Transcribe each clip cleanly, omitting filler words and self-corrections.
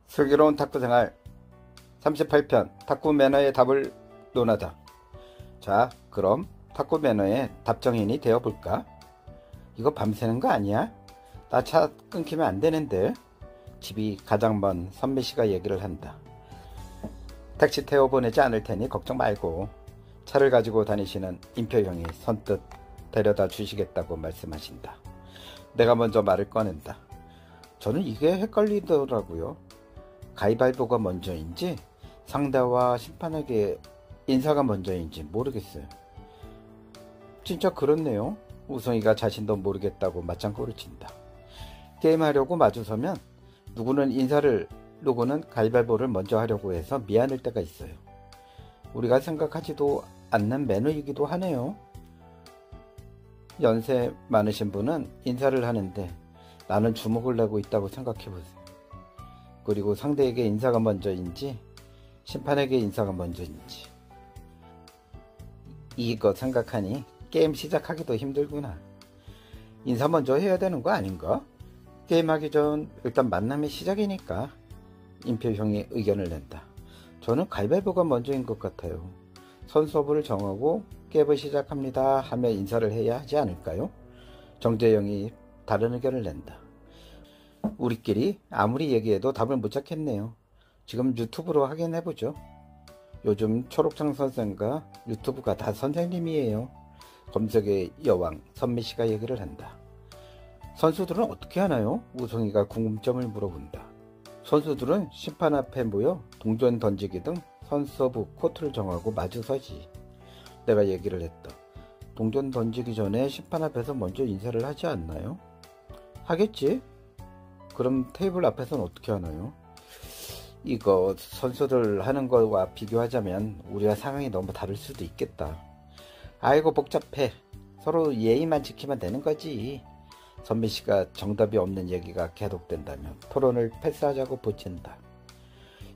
슬기로운 탁구생활 38편 탁구 매너의 답을 논하다. 자, 그럼 탁구 매너의 답정인이 되어볼까? 이거 밤새는 거 아니야? 나 차 끊기면 안 되는데. 집이 가장 먼 선미씨가 얘기를 한다. 택시 태워보내지 않을 테니 걱정 말고 차를 가지고 다니시는 임표형이 선뜻 데려다 주시겠다고 말씀하신다. 내가 먼저 말을 꺼낸다. 저는 이게 헷갈리더라고요. 가위바위보가 먼저인지 상대와 심판에게 인사가 먼저인지 모르겠어요. 진짜 그렇네요. 우성이가 자신도 모르겠다고 맞장구를 친다. 게임하려고 마주서면 누구는 인사를, 누구는 가위바위보를 먼저 하려고 해서 미안할 때가 있어요. 우리가 생각하지도 않는 매너이기도 하네요. 연세 많으신 분은 인사를 하는데 나는 주먹을 내고 있다고 생각해보세요. 그리고 상대에게 인사가 먼저인지 심판에게 인사가 먼저인지 이거 생각하니 게임 시작하기도 힘들구나. 인사 먼저 해야 되는 거 아닌가? 게임하기 전 일단 만남의 시작이니까. 임표형이 의견을 낸다. 저는 가위바위보가 먼저인 것 같아요. 선수업을 정하고 게임을 시작합니다 하며 인사를 해야 하지 않을까요? 정재영이 다른 의견을 낸다. 우리끼리 아무리 얘기해도 답을 못 찾겠네요. 지금 유튜브로 확인해보죠. 요즘 초록창 선생과 유튜브가 다 선생님이에요. 검색의 여왕 선미씨가 얘기를 한다. 선수들은 어떻게 하나요? 우성이가 궁금점을 물어본다. 선수들은 심판 앞에 모여 동전 던지기 등 선서부 코트를 정하고 마주서지. 내가 얘기를 했다. 동전 던지기 전에 심판 앞에서 먼저 인사를 하지 않나요? 하겠지? 그럼 테이블 앞에서는 어떻게 하나요? 이거 선수들 하는 거와 비교하자면 우리와 상황이 너무 다를 수도 있겠다. 아이고 복잡해. 서로 예의만 지키면 되는 거지. 선미씨가 정답이 없는 얘기가 계속된다며 토론을 패스하자고 보친다.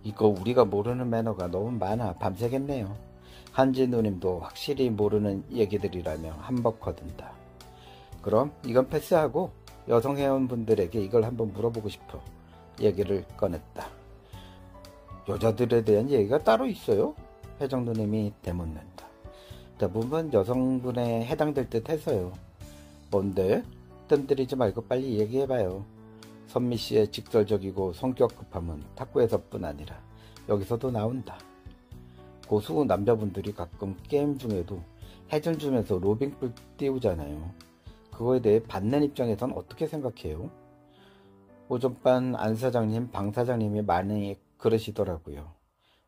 이거 우리가 모르는 매너가 너무 많아 밤새겠네요. 한지 누님도 확실히 모르는 얘기들이라며 한몫 거둔다. 그럼 이건 패스하고 여성 회원분들에게 이걸 한번 물어보고 싶어 얘기를 꺼냈다. 여자들에 대한 얘기가 따로 있어요? 혜정 누님이 대문낸다. 대부분 여성분에 해당될 듯 해서요. 뭔데? 뜸들이지 말고 빨리 얘기해봐요. 선미씨의 직설적이고 성격 급함은 탁구에서뿐 아니라 여기서도 나온다. 고수 남자분들이 가끔 게임 중에도 해준 주면서 로빙불 띄우잖아요. 그거에 대해 받는 입장에선 어떻게 생각해요? 오전반 안 사장님, 방 사장님이 많이 그러시더라고요.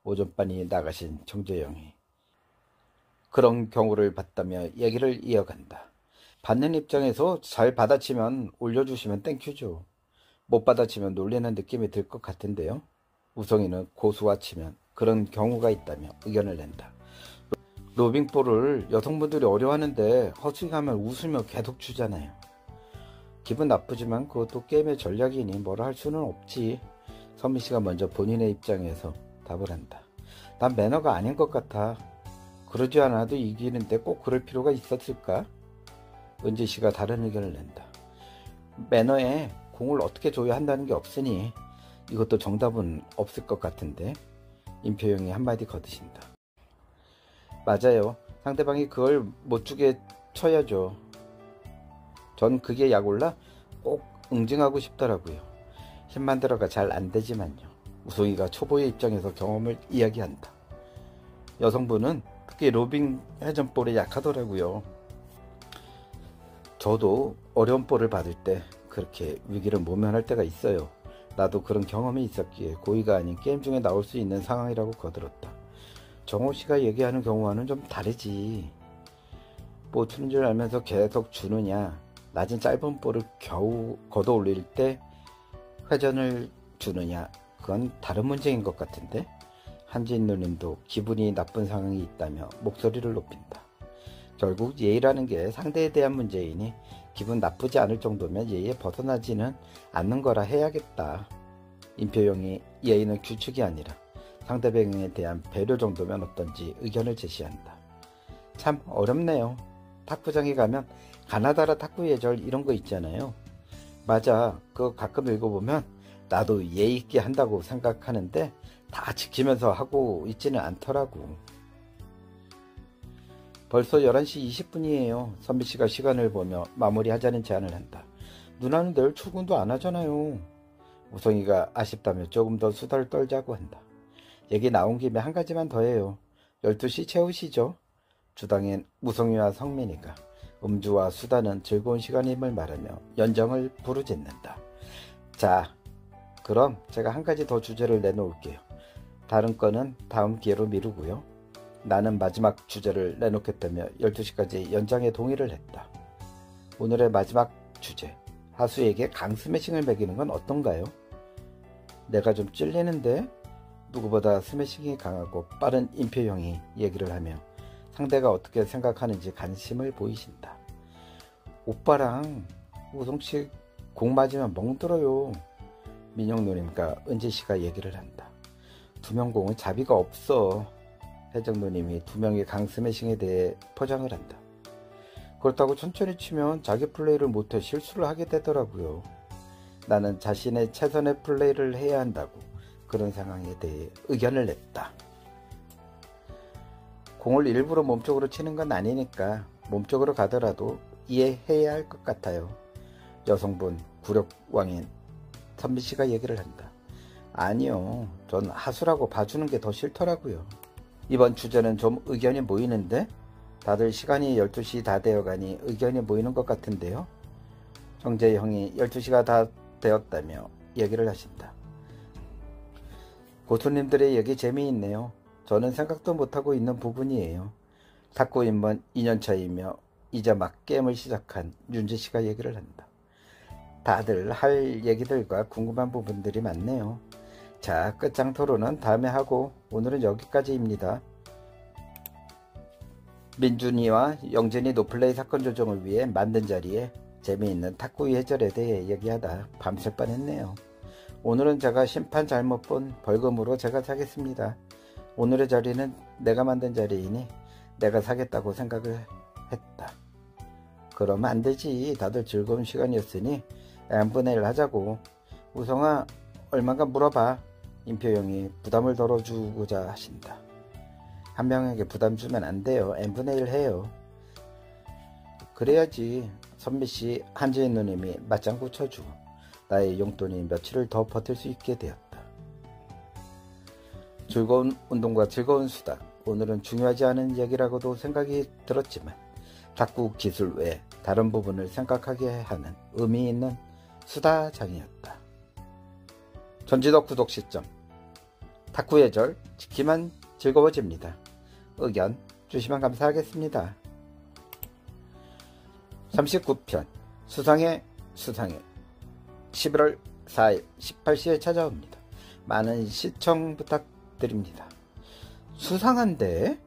오전반이 나가신 정재영이. 그런 경우를 봤다며 얘기를 이어간다. 받는 입장에서 잘 받아치면 올려주시면 땡큐죠. 못 받아치면 놀리는 느낌이 들 것 같은데요. 우성이는 고수와 치면 그런 경우가 있다며 의견을 낸다. 로빙볼을 여성분들이 어려워하는데 허스킹하면 웃으며 계속 주잖아요. 기분 나쁘지만 그것도 게임의 전략이니 뭐라 할 수는 없지. 선미씨가 먼저 본인의 입장에서 답을 한다. 난 매너가 아닌 것 같아. 그러지 않아도 이기는데 꼭 그럴 필요가 있었을까? 은지씨가 다른 의견을 낸다. 매너에 공을 어떻게 줘야 한다는 게 없으니 이것도 정답은 없을 것 같은데. 임표영이 한마디 거드신다. 맞아요. 상대방이 그걸 못 주게 쳐야죠. 전 그게 약올라 꼭 응징하고 싶더라고요. 힘만 들어가 잘 안 되지만요. 우성이가 초보의 입장에서 경험을 이야기한다. 여성분은 특히 로빙 회전볼에 약하더라고요. 저도 어려운 볼을 받을 때 그렇게 위기를 모면할 때가 있어요. 나도 그런 경험이 있었기에 고의가 아닌 게임 중에 나올 수 있는 상황이라고 거들었다. 정호씨가 얘기하는 경우와는 좀 다르지. 못 주는 줄 알면서 계속 주느냐, 낮은 짧은 볼을 겨우 걷어 올릴 때 회전을 주느냐, 그건 다른 문제인 것 같은데. 한진 누님도 기분이 나쁜 상황이 있다며 목소리를 높인다. 결국 예의라는 게 상대에 대한 문제이니 기분 나쁘지 않을 정도면 예의에 벗어나지는 않는 거라 해야겠다. 임표영이 예의는 규칙이 아니라 상대방에 대한 배려 정도면 어떤지 의견을 제시한다. 참 어렵네요. 탁구장에 가면 가나다라 탁구 예절 이런 거 있잖아요. 맞아. 그거 가끔 읽어보면 나도 예의 있게 한다고 생각하는데 다 지키면서 하고 있지는 않더라고. 벌써 11시 20분이에요. 선비씨가 시간을 보며 마무리하자는 제안을 한다. 누나는 내일 출근도 안 하잖아요. 우성이가 아쉽다며 조금 더 수다를 떨자고 한다. 얘기 나온 김에 한 가지만 더 해요. 12시 채우시죠? 주당엔 우성이와 성민이가 음주와 수다는 즐거운 시간임을 말하며 연정을 부르짖는다. 자, 그럼 제가 한 가지 더 주제를 내놓을게요. 다른 건은 다음 기회로 미루고요. 나는 마지막 주제를 내놓겠다며 12시까지 연장에 동의를 했다. 오늘의 마지막 주제, 하수에게 강스매싱을 매기는 건 어떤가요? 내가 좀 찔리는데? 누구보다 스매싱이 강하고 빠른 임표형이 얘기를 하며 상대가 어떻게 생각하는지 관심을 보이신다. 오빠랑 우성씨 공 맞으면 멍들어요. 민영누님과 은지씨가 얘기를 한다. 두 명 공은 자비가 없어. 혜정누님이 두 명의 강스매싱에 대해 포장을 한다. 그렇다고 천천히 치면 자기 플레이를 못해 실수를 하게 되더라고요. 나는 자신의 최선의 플레이를 해야 한다고 그런 상황에 대해 의견을 냈다. 공을 일부러 몸쪽으로 치는 건 아니니까 몸쪽으로 가더라도 이해해야 할 것 같아요. 여성분 구력왕인 선비씨가 얘기를 한다. 아니요, 전 하수라고 봐주는 게 더 싫더라고요. 이번 주제는 좀 의견이 모이는데 다들 시간이 12시 다 되어가니 의견이 모이는 것 같은데요. 정재 형이 12시가 다 되었다며 얘기를 하신다. 고수님들의 얘기 재미있네요. 저는 생각도 못하고 있는 부분이에요. 탁구 입문 2년차이며 이제 막 게임을 시작한 윤지씨가 얘기를 한다. 다들 할 얘기들과 궁금한 부분들이 많네요. 자, 끝장 토론은 다음에 하고 오늘은 여기까지입니다. 민준이와 영진이 노플레이 사건 조정을 위해 만든 자리에 재미있는 탁구의 해설에 대해 얘기하다 밤샐 뻔했네요. 오늘은 제가 심판 잘못 본 벌금으로 제가 사겠습니다. 오늘의 자리는 내가 만든 자리이니 내가 사겠다고 생각을 했다. 그러면 안 되지. 다들 즐거운 시간이었으니 n분의 1 하자고. 우성아, 얼마가 물어봐. 임표영이 부담을 덜어주고자 하신다. 한 명에게 부담 주면 안 돼요. n분의 1 해요. 그래야지. 선미씨, 한지인 누님이 맞장구 쳐주고 나의 용돈이 며칠을 더 버틸 수 있게 되었다. 즐거운 운동과 즐거운 수다. 오늘은 중요하지 않은 얘기라고도 생각이 들었지만 탁구 기술 외에 다른 부분을 생각하게 하는 의미 있는 수다장이었다. 전지덕 구독 시점. 탁구 예절 지키면 즐거워집니다. 의견 주시면 감사하겠습니다. 39편 수상해 11월 4일 18시에 찾아옵니다. 많은 시청 부탁드립니다. 수상한데?